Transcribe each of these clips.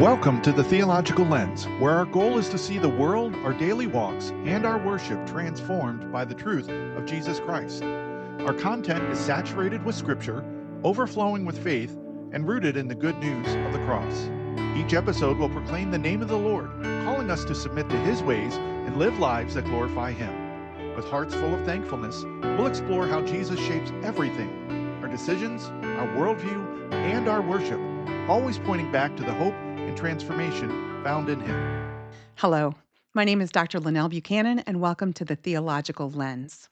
Welcome to the Theological Lens, where our goal is to see the world, our daily walks, and our worship transformed by the truth of Jesus Christ. Our content is saturated with Scripture, overflowing with faith, and rooted in the good news of the cross. Each episode will proclaim the name of the Lord, calling us to submit to His ways and live lives that glorify Him. With hearts full of thankfulness, we'll explore how Jesus shapes everything, our decisions, our worldview, and our worship, always pointing back to the hope and transformation found in Him. Hello, my name is Dr. Lynelle Buchanan, and welcome to the Theological Lens.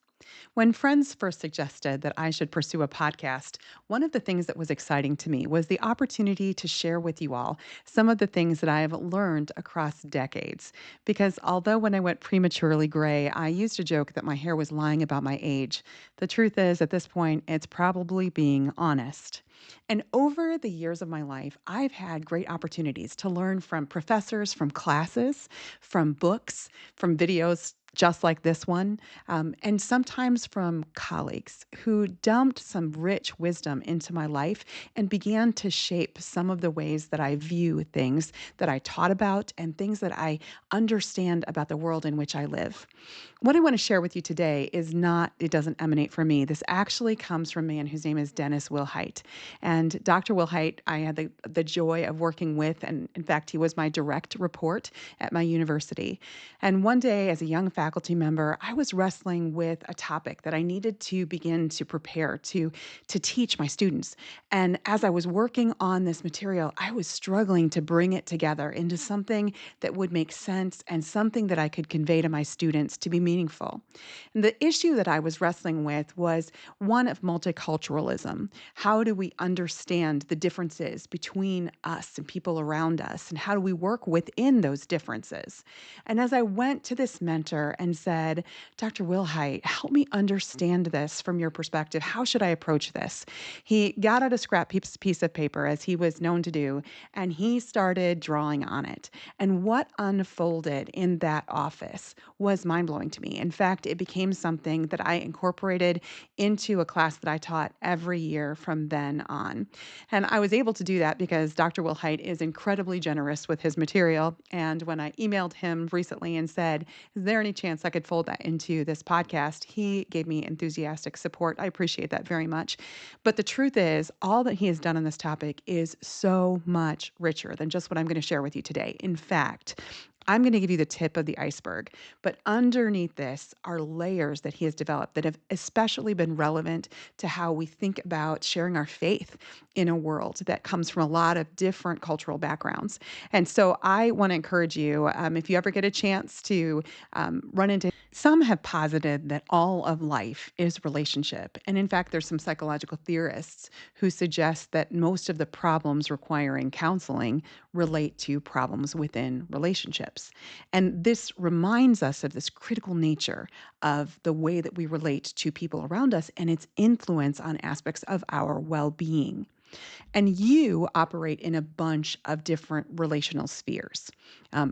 When friends first suggested that I should pursue a podcast, one of the things that was exciting to me was the opportunity to share with you all some of the things that I have learned across decades. Because although when I went prematurely gray, I used to joke that my hair was lying about my age, the truth is, at this point, it's probably being honest. And over the years of my life, I've had great opportunities to learn from professors, from classes, from books, from videos just like this one, and sometimes from colleagues who dumped some rich wisdom into my life and began to shape some of the ways that I view things that I taught about and things that I understand about the world in which I live. What I want to share with you today is not, it doesn't emanate from me. This actually comes from a man whose name is Dennis Wilhite. And Dr. Wilhite, I had the joy of working with, and in fact, he was my direct report at my university. And one day, as a young faculty member, I was wrestling with a topic that I needed to begin to prepare to teach my students. And as I was working on this material, I was struggling to bring it together into something that would make sense and something that I could convey to my students to be meaningful. And the issue that I was wrestling with was one of multiculturalism. How do we understand the differences between us and people around us? And how do we work within those differences? And as I went to this mentor and said, Dr. Wilhite, help me understand this from your perspective. How should I approach this? He got out a scrap piece of paper, as he was known to do, and he started drawing on it. And what unfolded in that office was mind blowing to me. In fact, it became something that I incorporated into a class that I taught every year from then on. And I was able to do that because Dr. Wilhite is incredibly generous with his material. And when I emailed him recently and said, is there any chance I could fold that into this podcast? He gave me enthusiastic support. I appreciate that very much. But the truth is, all that he has done on this topic is so much richer than just what I'm going to share with you today. In fact, I'm going to give you the tip of the iceberg, but underneath this are layers that he has developed that have especially been relevant to how we think about sharing our faith in a world that comes from a lot of different cultural backgrounds. And so I want to encourage you, if you ever get a chance to run into, some have posited that all of life is relationship. And in fact, there's some psychological theorists who suggest that most of the problems requiring counseling relate to problems within relationships. And this reminds us of this critical nature of the way that we relate to people around us and its influence on aspects of our well being. And you operate in a bunch of different relational spheres.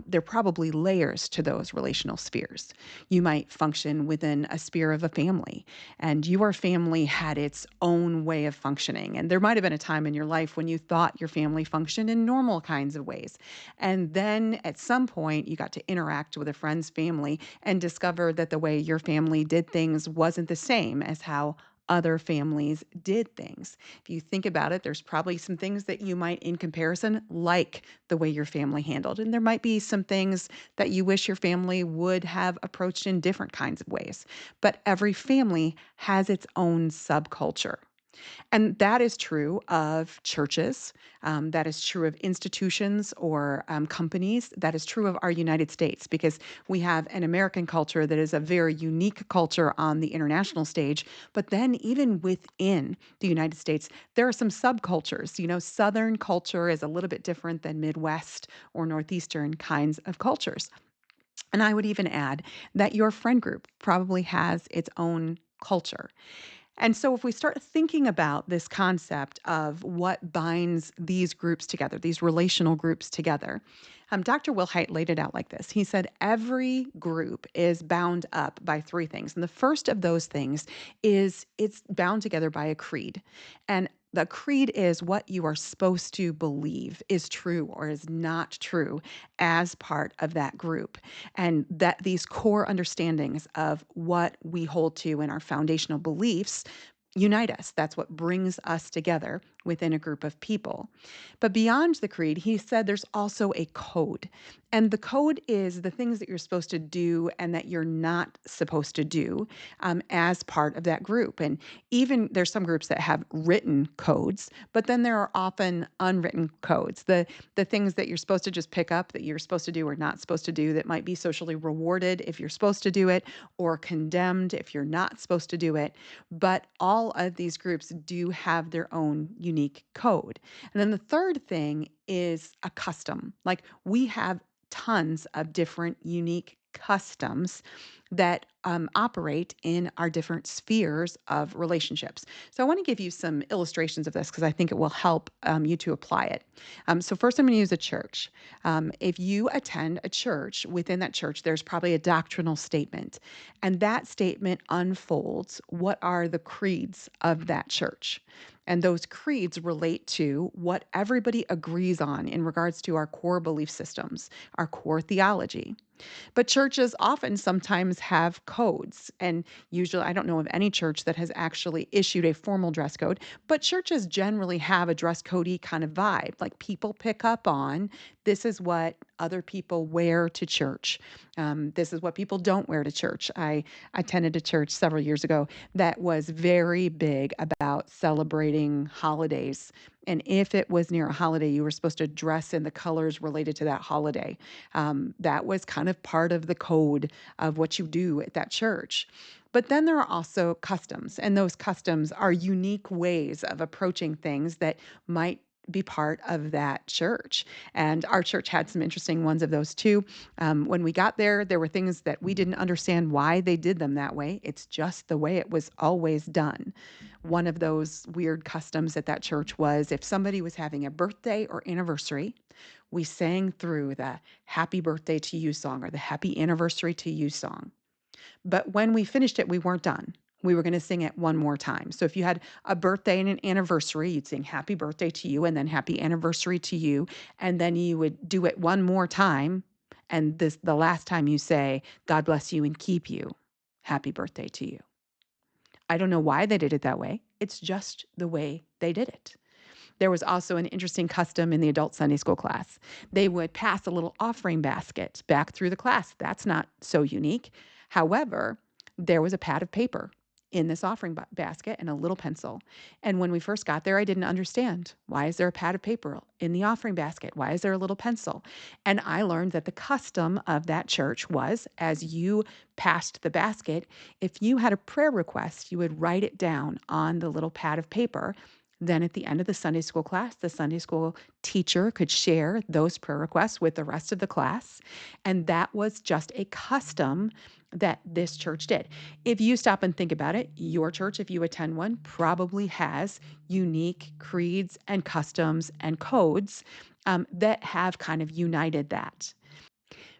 There are probably layers to those relational spheres. You might function within a sphere of a family, and your family had its own way of functioning. And there might have been a time in your life when you thought your family functioned in normal kinds of ways. And then at some point, you got to interact with a friend's family and discover that the way your family did things wasn't the same as how other families did things. If you think about it, there's probably some things that you might, in comparison, like the way your family handled. And there might be some things that you wish your family would have approached in different kinds of ways. But every family has its own subculture. And that is true of churches. That is true of institutions or companies. That is true of our United States because we have an American culture that is a very unique culture on the international stage. But then, even within the United States, there are some subcultures. You know, Southern culture is a little bit different than Midwest or Northeastern kinds of cultures. And I would even add that your friend group probably has its own culture. And so, if we start thinking about this concept of what binds these groups together, these relational groups together, Dr. Wilhite laid it out like this. He said, every group is bound up by three things. And the first of those things is it's bound together by a creed. And The creed is what you are supposed to believe is true or is not true as part of that group. And that these core understandings of what we hold to in our foundational beliefs unite us. That's what brings us together within a group of people. But beyond the creed, he said there's also a code. And the code is the things that you're supposed to do and that you're not supposed to do as part of that group. And even there's some groups that have written codes, but then there are often unwritten codes. The things that you're supposed to just pick up that you're supposed to do or not supposed to do that might be socially rewarded if you're supposed to do it or condemned if you're not supposed to do it. But all of these groups do have their own unique code. And then the third thing is a custom. Like we have tons of different unique customs that operate in our different spheres of relationships. So I want to give you some illustrations of this because I think it will help you to apply it. So first, I'm going to use a church. If you attend a church, within that church, there's probably a doctrinal statement, and that statement unfolds what are the creeds of that church. And those creeds relate to what everybody agrees on in regards to our core belief systems, our core theology. But churches often sometimes have codes. And usually, I don't know of any church that has actually issued a formal dress code, but churches generally have a dress codey kind of vibe. Like people pick up on this is what other people wear to church. This is what people don't wear to church. I attended a church several years ago that was very big about celebrating holidays. And if it was near a holiday, you were supposed to dress in the colors related to that holiday. That was kind of part of the code of what you do at that church. But then there are also customs, and those customs are unique ways of approaching things that might be part of that church. And our church had some interesting ones of those too. When we got there, there were things that we didn't understand why they did them that way. It's just the way it was always done. One of those weird customs at that church was if somebody was having a birthday or anniversary, we sang through the happy birthday to you song or the happy anniversary to you song. But when we finished it, we weren't done. We were going to sing it one more time. So if you had a birthday and an anniversary, you'd sing happy birthday to you and then happy anniversary to you. And then you would do it one more time. And the last time you say, God bless you and keep you. Happy birthday to you. I don't know why they did it that way. It's just the way they did it. There was also an interesting custom in the adult Sunday school class. They would pass a little offering basket back through the class. That's not so unique. However, there was a pad of paper in this offering basket and a little pencil. And when we first got there, I didn't understand. Why is there a pad of paper in the offering basket? Why is there a little pencil? And I learned that the custom of that church was as you passed the basket, if you had a prayer request, you would write it down on the little pad of paper. Then at the end of the Sunday school class, the Sunday school teacher could share those prayer requests with the rest of the class. And that was just a custom that this church did. If you stop and think about it, your church, if you attend one, probably has unique creeds and customs and codes that have kind of united that.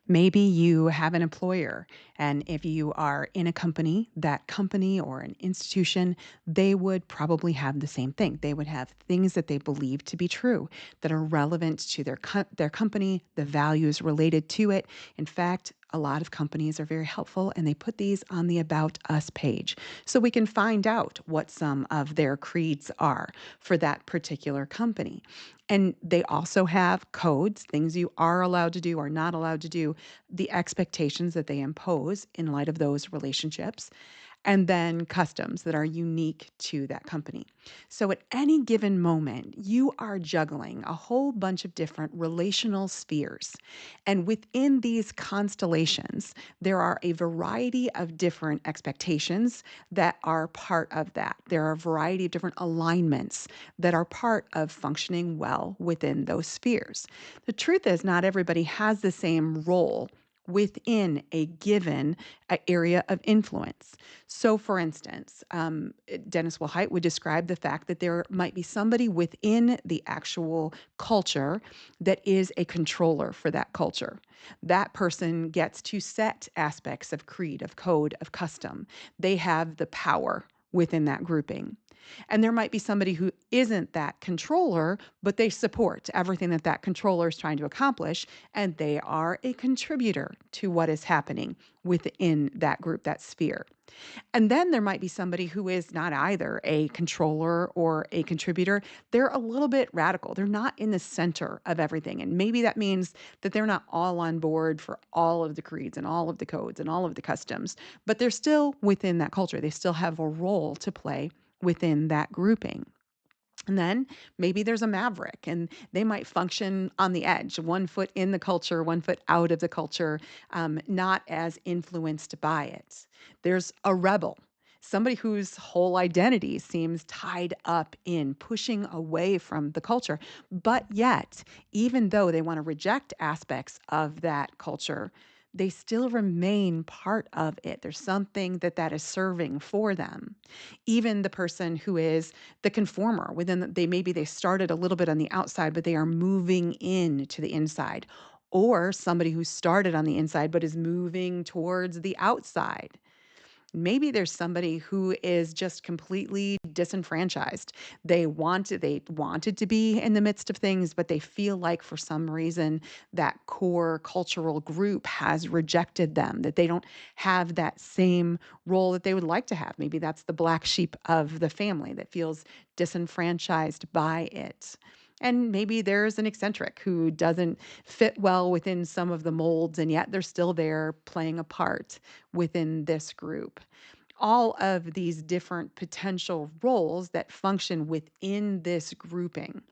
Maybe you have an employer, and if you are in a company, that company or an institution, they would probably have the same thing. They would have things that they believe to be true that are relevant to their company, the values related to it. In fact, a lot of companies are very helpful and they put these on the About Us page so we can find out what some of their creeds are for that particular company. And they also have codes, things you are allowed to do or not allowed to do, the expectations that they impose in light of those relationships, and then customs that are unique to that company. So at any given moment, you are juggling a whole bunch of different relational spheres. And within these constellations, there are a variety of different expectations that are part of that. There are a variety of different alignments that are part of functioning well within those spheres. The truth is, not everybody has the same role within a given area of influence. So, for instance, Dennis Wilhite would describe the fact that there might be somebody within the actual culture that is a controller for that culture. That person gets to set aspects of creed, of code, of custom. They have the power within that grouping. And there might be somebody who isn't that controller, but they support everything that that controller is trying to accomplish, and they are a contributor to what is happening within that group, that sphere. And then there might be somebody who is not either a controller or a contributor. They're a little bit radical. They're not in the center of everything. And maybe that means that they're not all on board for all of the creeds and all of the codes and all of the customs, but they're still within that culture. They still have a role to play within that grouping. And then maybe there's a maverick and they might function on the edge, one foot in the culture, one foot out of the culture, not as influenced by it. There's a rebel, somebody whose whole identity seems tied up in pushing away from the culture. But yet, even though they want to reject aspects of that culture, they still remain part of it. There's something that that is serving for them. Even the person who is the conformer within they maybe they started a little bit on the outside, but they are moving in to the inside. Or somebody who started on the inside but is moving towards the outside. Maybe there's somebody who is just completely disenfranchised. They wanted to be in the midst of things, but they feel like for some reason that core cultural group has rejected them, that they don't have that same role that they would like to have. Maybe that's the black sheep of the family that feels disenfranchised by it. And maybe there's an eccentric who doesn't fit well within some of the molds, and yet they're still there playing a part within this group. All of these different potential roles that function within this grouping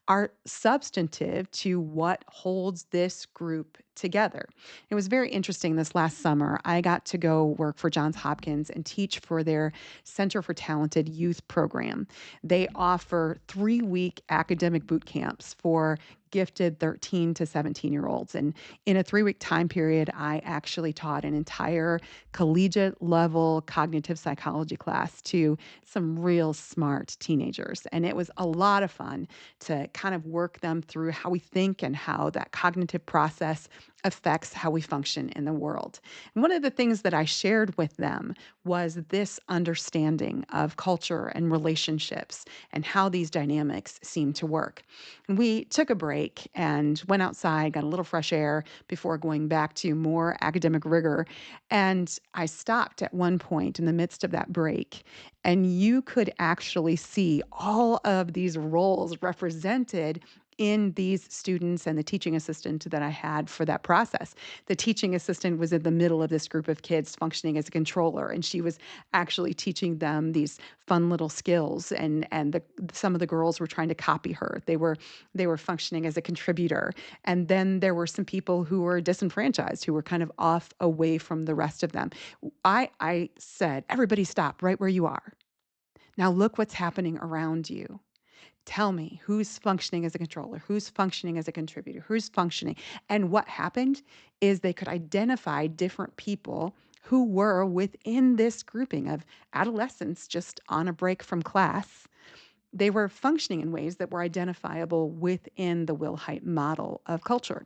are substantive to what holds this group together. It was very interesting this last summer. I got to go work for Johns Hopkins and teach for their Center for Talented Youth program. They offer 3-week academic boot camps for gifted 13 to 17-year-olds. And in a 3-week time period, I actually taught an entire collegiate level cognitive psychology class to some real smart teenagers. And it was a lot of fun to kind of work them through how we think and how that cognitive process affects how we function in the world. And one of the things that I shared with them was this understanding of culture and relationships and how these dynamics seem to work. And we took a break and went outside, got a little fresh air before going back to more academic rigor. And I stopped at one point in the midst of that break, and you could actually see all of these roles represented in these students and the teaching assistant that I had for that process. The teaching assistant was in the middle of this group of kids functioning as a controller, and she was actually teaching them these fun little skills. And some of the girls were trying to copy her. They were functioning as a contributor. And then there were some people who were disenfranchised, who were kind of off away from the rest of them. I said, everybody stop right where you are. Now look what's happening around you. Tell me who's functioning as a controller, who's functioning as a contributor, who's functioning. And what happened is they could identify different people who were within this grouping of adolescents just on a break from class. They were functioning in ways that were identifiable within the Wilhite model of culture.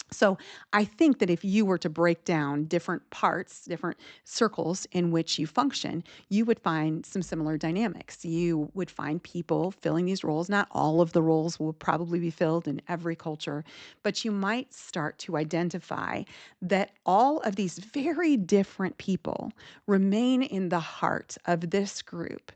So I think that if you were to break down different parts, different circles in which you function, you would find some similar dynamics. You would find people filling these roles. Not all of the roles will probably be filled in every culture, but you might start to identify that all of these very different people remain in the heart of this group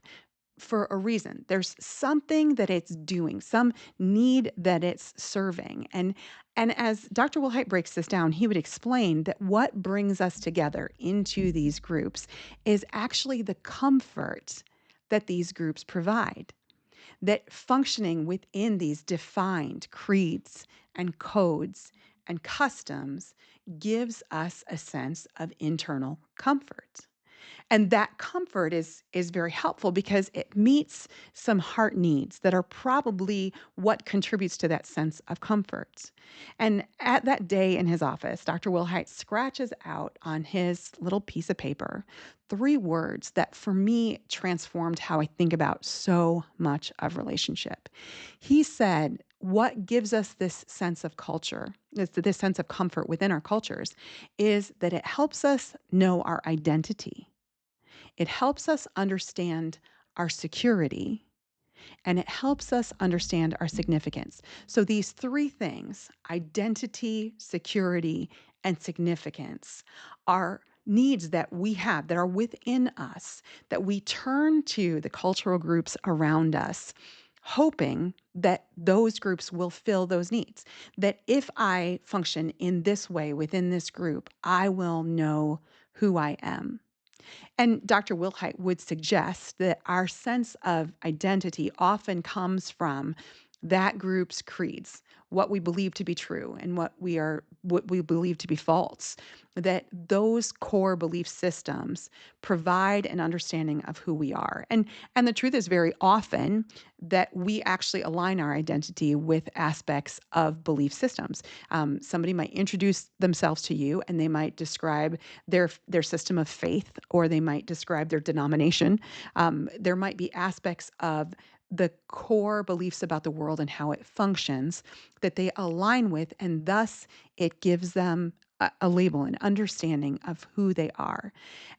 for a reason. There's something that it's doing, some need that it's serving. And as Dr. Wilhite breaks this down, he would explain that what brings us together into these groups is actually the comfort that these groups provide. That functioning within these defined creeds and codes and customs gives us a sense of internal comfort. And that comfort is very helpful because it meets some heart needs that are probably what contributes to that sense of comfort. And at that day in his office, Dr. Wilhite scratches out on his little piece of paper 3 words that for me transformed how I think about so much of relationship. He said, what gives us this sense of culture, this sense of comfort within our cultures, is that it helps us know our identity. It helps us understand our security, and it helps us understand our significance. So these three things, identity, security, and significance, are needs that we have that are within us, that we turn to the cultural groups around us, hoping that those groups will fill those needs. That if I function in this way within this group, I will know who I am. And Dr. Wilhite would suggest that our sense of identity often comes from that group's creeds, what we believe to be true and what we believe to be false. That those core belief systems provide an understanding of who we are. And the truth is very often that we actually align our identity with aspects of belief systems. Somebody might introduce themselves to you and they might describe their system of faith, or they might describe their denomination. There might be aspects of the core beliefs about the world and how it functions that they align with, and thus it gives them a label, an understanding of who they are.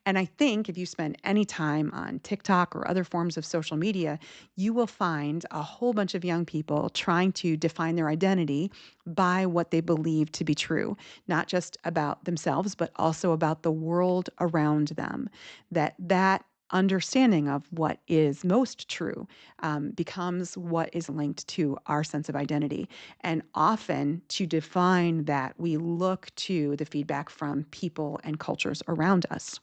And I think if you spend any time on TikTok or other forms of social media, you will find a whole bunch of young people trying to define their identity by what they believe to be true, not just about themselves, but also about the world around them. That understanding of what is most true becomes what is linked to our sense of identity. And often, to define that, we look to the feedback from people and cultures around us.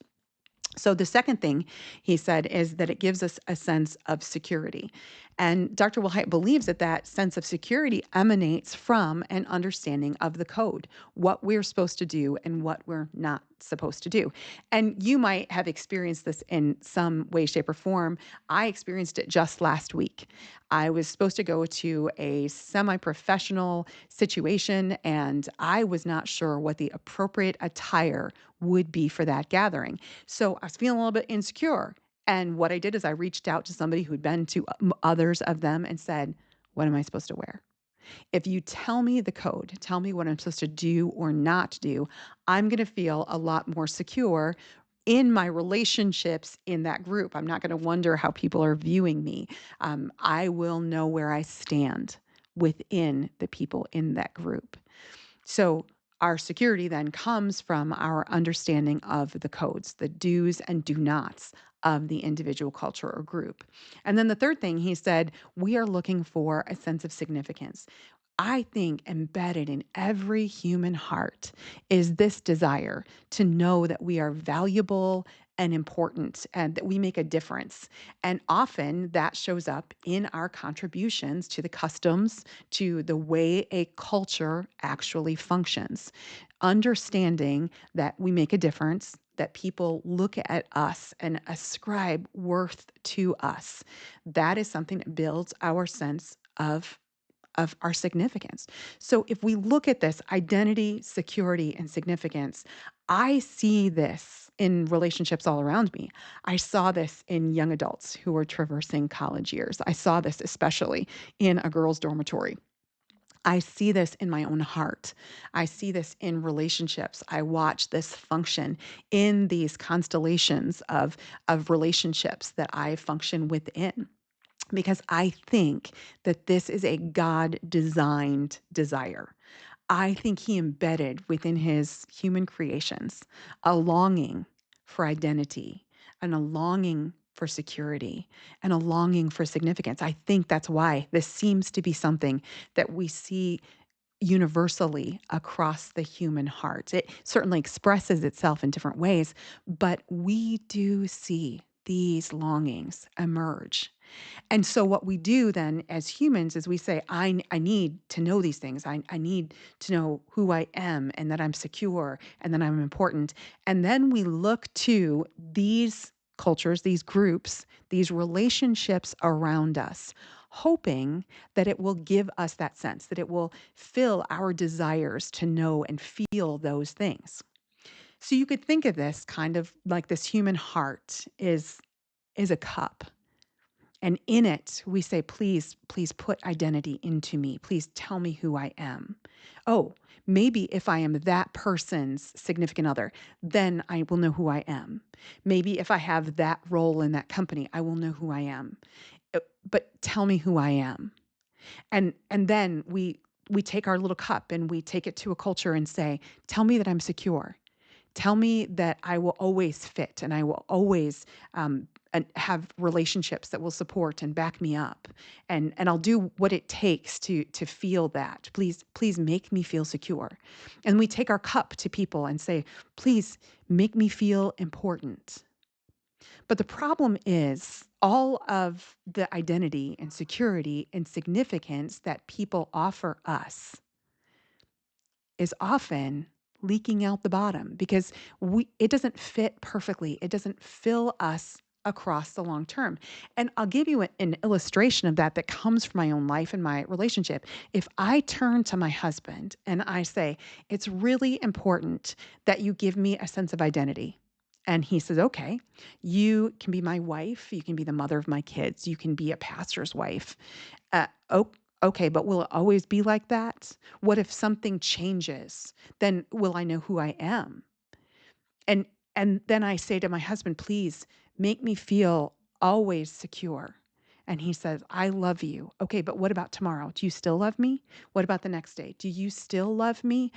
So, the second thing he said is that it gives us a sense of security. And Dr. Wilhite believes that that sense of security emanates from an understanding of the code, what we're supposed to do and what we're not supposed to do. And you might have experienced this in some way, shape, or form. I experienced it just last week. I was supposed to go to a semi professional situation, and I was not sure what the appropriate attire would be for that gathering. So I was feeling a little bit insecure. And what I did is I reached out to somebody who'd been to others of them and said, "What am I supposed to wear? If you tell me the code, tell me what I'm supposed to do or not do, I'm going to feel a lot more secure in my relationships in that group. I'm not going to wonder how people are viewing me. I will know where I stand within the people in that group." So our security then comes from our understanding of the codes, the do's and do nots of the individual culture or group. And then the third thing he said, we are looking for a sense of significance. I think embedded in every human heart is this desire to know that we are valuable and important and that we make a difference. And often that shows up in our contributions to the customs, to the way a culture actually functions. Understanding that we make a difference, that people look at us and ascribe worth to us. That is something that builds our sense of our significance. So if we look at this identity, security, and significance, I see this in relationships all around me. I saw this in young adults who are traversing college years. I saw this especially in a girls' dormitory. I see this in my own heart. I see this in relationships. I watch this function in these constellations of relationships that I function within, because I think that this is a God designed desire. I think he embedded within his human creations a longing for identity and a longing for security and a longing for significance. I think that's why this seems to be something that we see universally across the human heart. It certainly expresses itself in different ways, but we do see these longings emerge. And so what we do then as humans is we say, I need to know these things. I need to know who I am and that I'm secure and that I'm important. And then we look to these cultures, these groups, these relationships around us, hoping that it will give us that sense, that it will fill our desires to know and feel those things. So you could think of this kind of like this human heart is a cup, and in it, we say, please, please put identity into me. Please tell me who I am. Oh, Maybe if I am that person's significant other, then I will know who I am. Maybe if I have that role in that company, I will know who I am. But tell me who I am. And then we take our little cup and we take it to a culture and say, tell me that I'm secure. Tell me that I will always fit and I will always and have relationships that will support and back me up. And I'll do what it takes to feel that. Please make me feel secure. And we take our cup to people and say, please make me feel important. But the problem is all of the identity and security and significance that people offer us is often leaking out the bottom because it doesn't fit perfectly. It doesn't fill us across the long term. And I'll give you an illustration of that comes from my own life and my relationship. If I turn to my husband and I say, it's really important that you give me a sense of identity. And he says, okay, you can be my wife. You can be the mother of my kids. You can be a pastor's wife. Oh, okay, but will it always be like that? What if something changes? Then will I know who I am? And and then I say to my husband, please make me feel always secure. And he says, I love you. Okay, but what about tomorrow? Do you still love me? What about the next day? Do you still love me?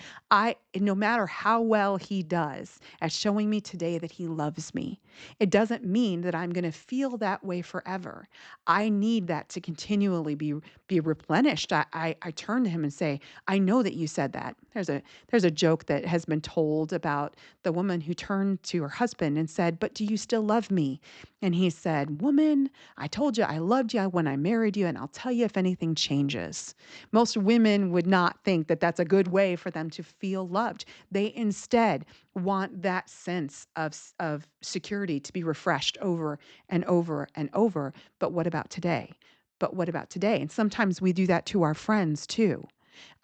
No matter how well he does at showing me today that he loves me, it doesn't mean that I'm going to feel that way forever. I need that to continually be replenished. I turn to him and say, I know that you said that. There's a joke that has been told about the woman who turned to her husband and said, but do you still love me? And he said, woman, I told you I loved you when I married you, and I'll tell you if anything changes. Most women would not think that that's a good way for them to feel loved. They instead want that sense of security to be refreshed over and over and over. But what about today? But what about today? And sometimes we do that to our friends too.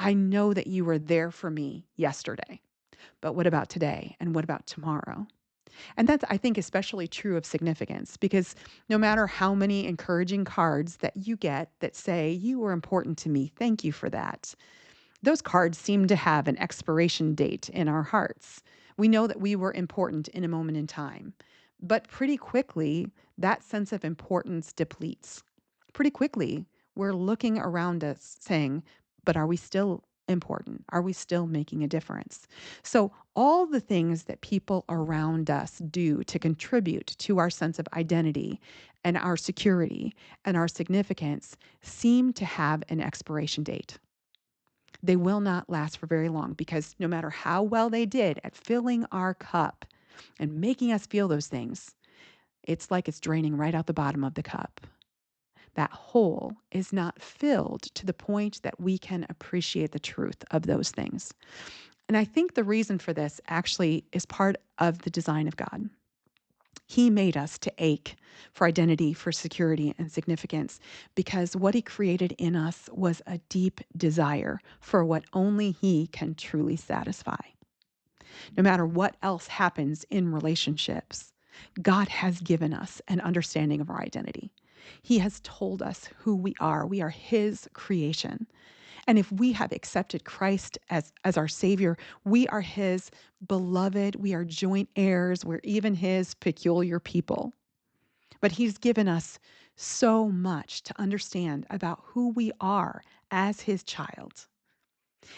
I know that you were there for me yesterday. But what about today? And what about tomorrow? And that's, I think, especially true of significance because no matter how many encouraging cards that you get that say, you were important to me, thank you for that, those cards seem to have an expiration date in our hearts. We know that we were important in a moment in time, but pretty quickly, that sense of importance depletes. Pretty quickly, we're looking around us saying, but are we still important? Are we still making a difference? So, all the things that people around us do to contribute to our sense of identity and our security and our significance seem to have an expiration date. They will not last for very long because no matter how well they did at filling our cup and making us feel those things, it's like it's draining right out the bottom of the cup. That hole is not filled to the point that we can appreciate the truth of those things. And I think the reason for this actually is part of the design of God. He made us to ache for identity, for security, and significance because what He created in us was a deep desire for what only He can truly satisfy. No matter what else happens in relationships, God has given us an understanding of our identity. He has told us who we are. We are His creation. And if we have accepted Christ as our Savior, we are His beloved. We are joint heirs. We're even His peculiar people. But He's given us so much to understand about who we are as His child.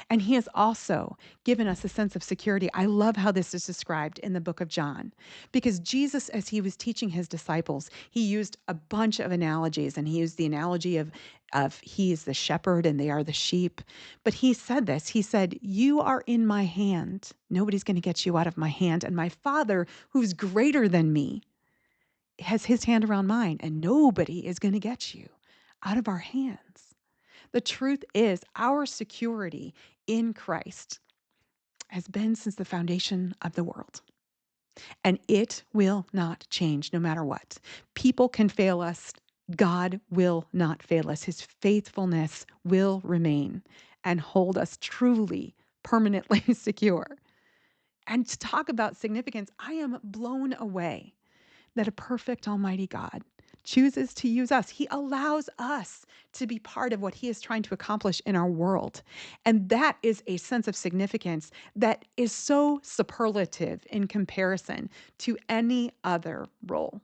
And He has also given us a sense of security. I love how this is described in the book of John, because Jesus, as He was teaching His disciples, He used a bunch of analogies, and He used the analogy of He is the shepherd and they are the sheep. But He said this, He said, you are in my hand. Nobody's going to get you out of my hand. And my Father, who's greater than me, has His hand around mine, and nobody is going to get you out of our hands. The truth is, our security in Christ has been since the foundation of the world. And it will not change no matter what. People can fail us. God will not fail us. His faithfulness will remain and hold us truly, permanently secure. And to talk about significance, I am blown away that a perfect Almighty God chooses to use us. He allows us to be part of what he is trying to accomplish in our world. And that is a sense of significance that is so superlative in comparison to any other role.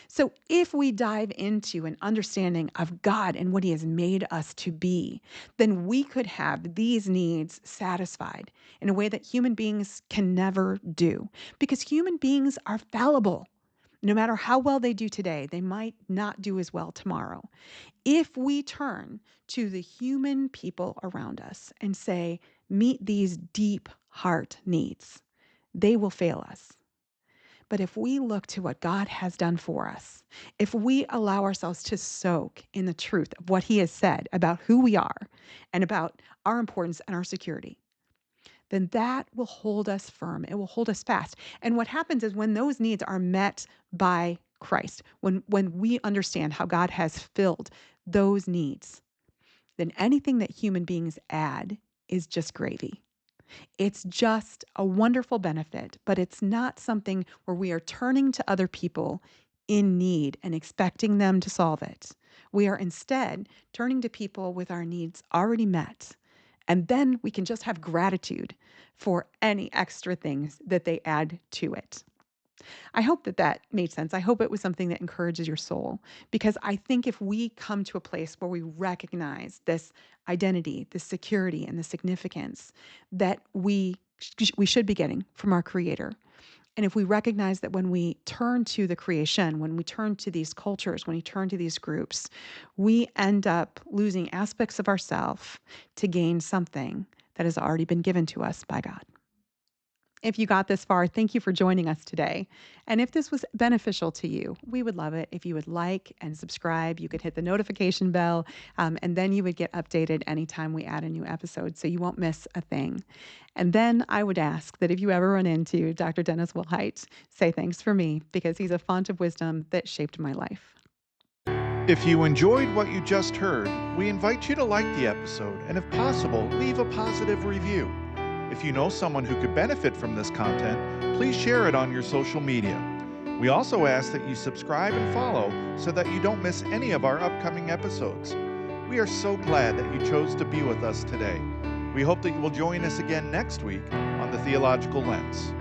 So, if we dive into an understanding of God and what He has made us to be, then we could have these needs satisfied in a way that human beings can never do. Because human beings are fallible. No matter how well they do today, they might not do as well tomorrow. If we turn to the human people around us and say, meet these deep heart needs, they will fail us. But if we look to what God has done for us, if we allow ourselves to soak in the truth of what He has said about who we are and about our importance and our security, then that will hold us firm. It will hold us fast. And what happens is when those needs are met by Christ, when we understand how God has filled those needs, then anything that human beings add is just gravy. It's just a wonderful benefit, but it's not something where we are turning to other people in need and expecting them to solve it. We are instead turning to people with our needs already met. And then we can just have gratitude for any extra things that they add to it. I hope that that made sense. I hope it was something that encourages your soul, because I think if we come to a place where we recognize this identity, this security, and the significance that we should be getting from our Creator, and if we recognize that when we turn to the creation, when we turn to these cultures, when we turn to these groups, we end up losing aspects of ourselves to gain something that has already been given to us by God. If you got this far, thank you for joining us today. And if this was beneficial to you, we would love it if you would like and subscribe. You could hit the notification bell, and then you would get updated anytime we add a new episode, so you won't miss a thing. And then I would ask that if you ever run into Dr. Dennis Wilhite, say thanks for me, because he's a font of wisdom that shaped my life. If you enjoyed what you just heard, we invite you to like the episode and, if possible, leave a positive review. If you know someone who could benefit from this content, please share it on your social media. We also ask that you subscribe and follow so that you don't miss any of our upcoming episodes. We are so glad that you chose to be with us today. We hope that you will join us again next week on the Theological Lens.